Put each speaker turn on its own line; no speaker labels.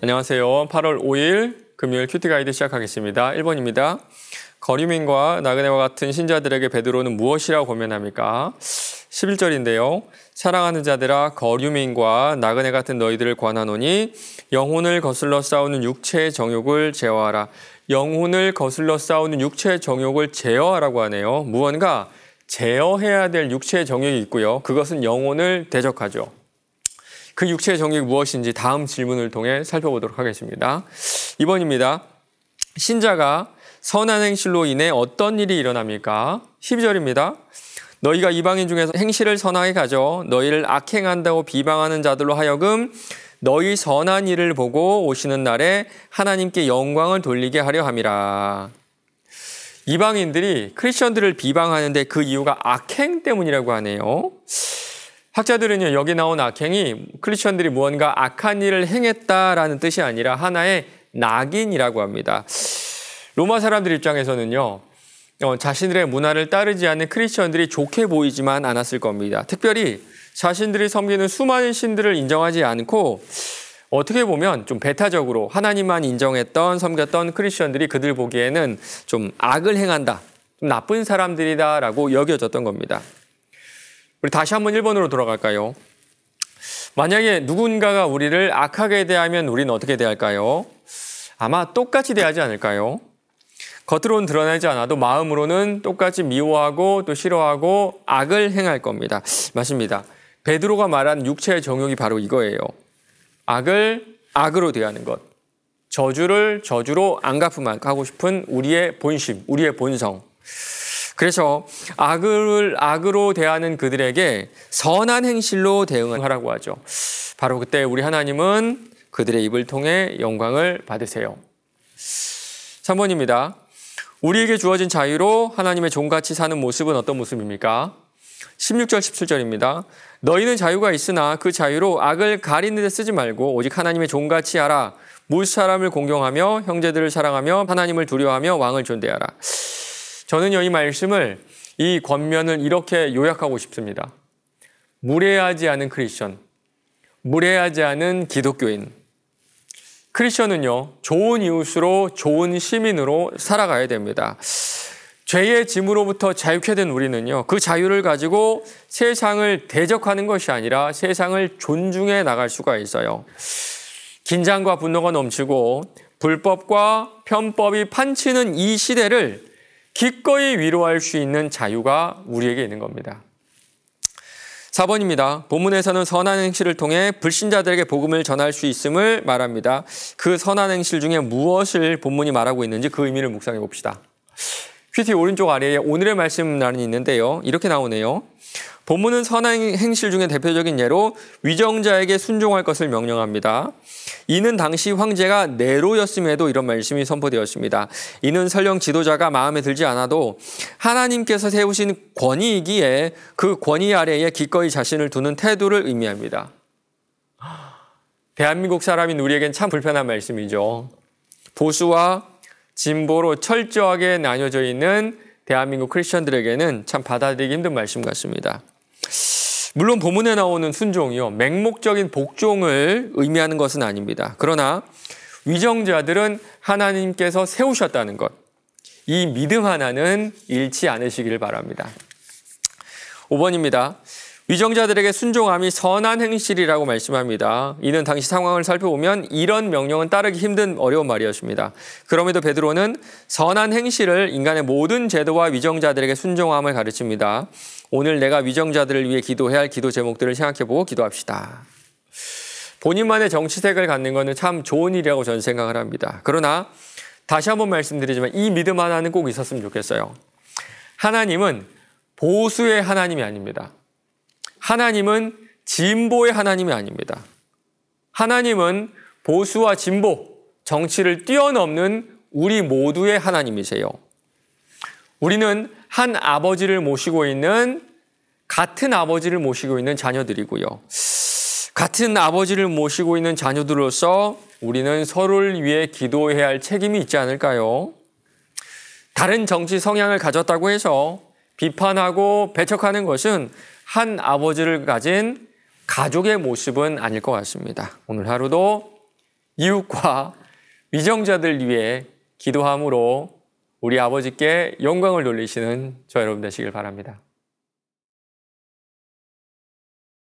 안녕하세요. 8월 5일 금요일 큐티 가이드 시작하겠습니다. 1번입니다. 거류민과 나그네와 같은 신자들에게 베드로는 무엇이라고 권면합니까? 11절인데요. 사랑하는 자들아 거류민과 나그네 같은 너희들을 권하노니 영혼을 거슬러 싸우는 육체의 정욕을 제어하라. 영혼을 거슬러 싸우는 육체의 정욕을 제어하라고 하네요. 무언가 제어해야 될 육체의 정욕이 있고요. 그것은 영혼을 대적하죠. 그 육체의 정욕이 무엇인지 다음 질문을 통해 살펴보도록 하겠습니다. 2번입니다. 신자가 선한 행실로 인해 어떤 일이 일어납니까? 12절입니다. 너희가 이방인 중에서 행실을 선하게 가져 너희를 악행한다고 비방하는 자들로 하여금 너희 선한 일을 보고 오시는 날에 하나님께 영광을 돌리게 하려 함이라. 이방인들이 크리스천들을 비방하는데 그 이유가 악행 때문이라고 하네요. 학자들은요, 여기 나온 악행이 크리스천들이 무언가 악한 일을 행했다라는 뜻이 아니라 하나의 낙인이라고 합니다. 로마 사람들 입장에서는요, 자신들의 문화를 따르지 않는 크리스천들이 좋게 보이지만 않았을 겁니다. 특별히 자신들이 섬기는 수많은 신들을 인정하지 않고 어떻게 보면 좀 배타적으로 하나님만 인정했던 섬겼던 크리스천들이 그들 보기에는 좀 악을 행한다, 좀 나쁜 사람들이다라고 여겨졌던 겁니다. 우리 다시 한번 1번으로 돌아갈까요? 만약에 누군가가 우리를 악하게 대하면 우리는 어떻게 대할까요? 아마 똑같이 대하지 않을까요? 겉으로는 드러나지 않아도 마음으로는 똑같이 미워하고 또 싫어하고 악을 행할 겁니다. 맞습니다. 베드로가 말한 육체의 정욕이 바로 이거예요. 악을 악으로 대하는 것. 저주를 저주로 안 갚음하고 싶은 우리의 본심, 우리의 본성. 그래서 악을 악으로 대하는 그들에게 선한 행실로 대응하라고 하죠. 바로 그때 우리 하나님은 그들의 입을 통해 영광을 받으세요. 3번입니다. 우리에게 주어진 자유로 하나님의 종같이 사는 모습은 어떤 모습입니까? 16절, 17절입니다. 너희는 자유가 있으나 그 자유로 악을 가리는 데 쓰지 말고 오직 하나님의 종같이 하라. 무사람을 공경하며 형제들을 사랑하며 하나님을 두려워하며 왕을 존대하라. 저는요, 이 말씀을, 이 권면을 이렇게 요약하고 싶습니다. 무례하지 않은 크리스천, 무례하지 않은 기독교인. 크리스천은요, 좋은 이웃으로 좋은 시민으로 살아가야 됩니다. 죄의 짐으로부터 자유케 된 우리는요, 그 자유를 가지고 세상을 대적하는 것이 아니라 세상을 존중해 나갈 수가 있어요. 긴장과 분노가 넘치고 불법과 편법이 판치는 이 시대를 기꺼이 위로할 수 있는 자유가 우리에게 있는 겁니다. 4번입니다. 본문에서는 선한 행실을 통해 불신자들에게 복음을 전할 수 있음을 말합니다. 그 선한 행실 중에 무엇을 본문이 말하고 있는지 그 의미를 묵상해 봅시다. 큐티 오른쪽 아래에 오늘의 말씀란이 있는데요. 이렇게 나오네요. 본문은 선한 행실 중에 대표적인 예로 위정자에게 순종할 것을 명령합니다. 이는 당시 황제가 네로였음에도 이런 말씀이 선포되었습니다. 이는 설령 지도자가 마음에 들지 않아도 하나님께서 세우신 권위이기에 그 권위 아래에 기꺼이 자신을 두는 태도를 의미합니다. 대한민국 사람인 우리에겐 참 불편한 말씀이죠. 보수와 진보로 철저하게 나뉘어져 있는 대한민국 크리스천들에게는 참 받아들이기 힘든 말씀 같습니다. 물론 본문에 나오는 순종이요, 맹목적인 복종을 의미하는 것은 아닙니다. 그러나 위정자들은 하나님께서 세우셨다는 것, 이 믿음 하나는 잃지 않으시기를 바랍니다. 5번입니다. 위정자들에게 순종함이 선한 행실이라고 말씀합니다. 이는 당시 상황을 살펴보면 이런 명령은 따르기 힘든 어려운 말이었습니다. 그럼에도 베드로는 선한 행실을 인간의 모든 제도와 위정자들에게 순종함을 가르칩니다. 오늘 내가 위정자들을 위해 기도해야 할 기도 제목들을 생각해보고 기도합시다. 본인만의 정치색을 갖는 것은 참 좋은 일이라고 저는 생각을 합니다. 그러나 다시 한번 말씀드리지만 이 믿음 하나는 꼭 있었으면 좋겠어요. 하나님은 보수의 하나님이 아닙니다. 하나님은 진보의 하나님이 아닙니다. 하나님은 보수와 진보, 정치를 뛰어넘는 우리 모두의 하나님이세요. 우리는 한 아버지를 모시고 있는, 같은 아버지를 모시고 있는 자녀들이고요. 같은 아버지를 모시고 있는 자녀들로서 우리는 서로를 위해 기도해야 할 책임이 있지 않을까요? 다른 정치 성향을 가졌다고 해서 비판하고 배척하는 것은 한 아버지를 가진 가족의 모습은 아닐 것 같습니다. 오늘 하루도 이웃과 위정자들 위해 기도함으로 우리 아버지께 영광을 돌리시는 저 여러분 되시길 바랍니다.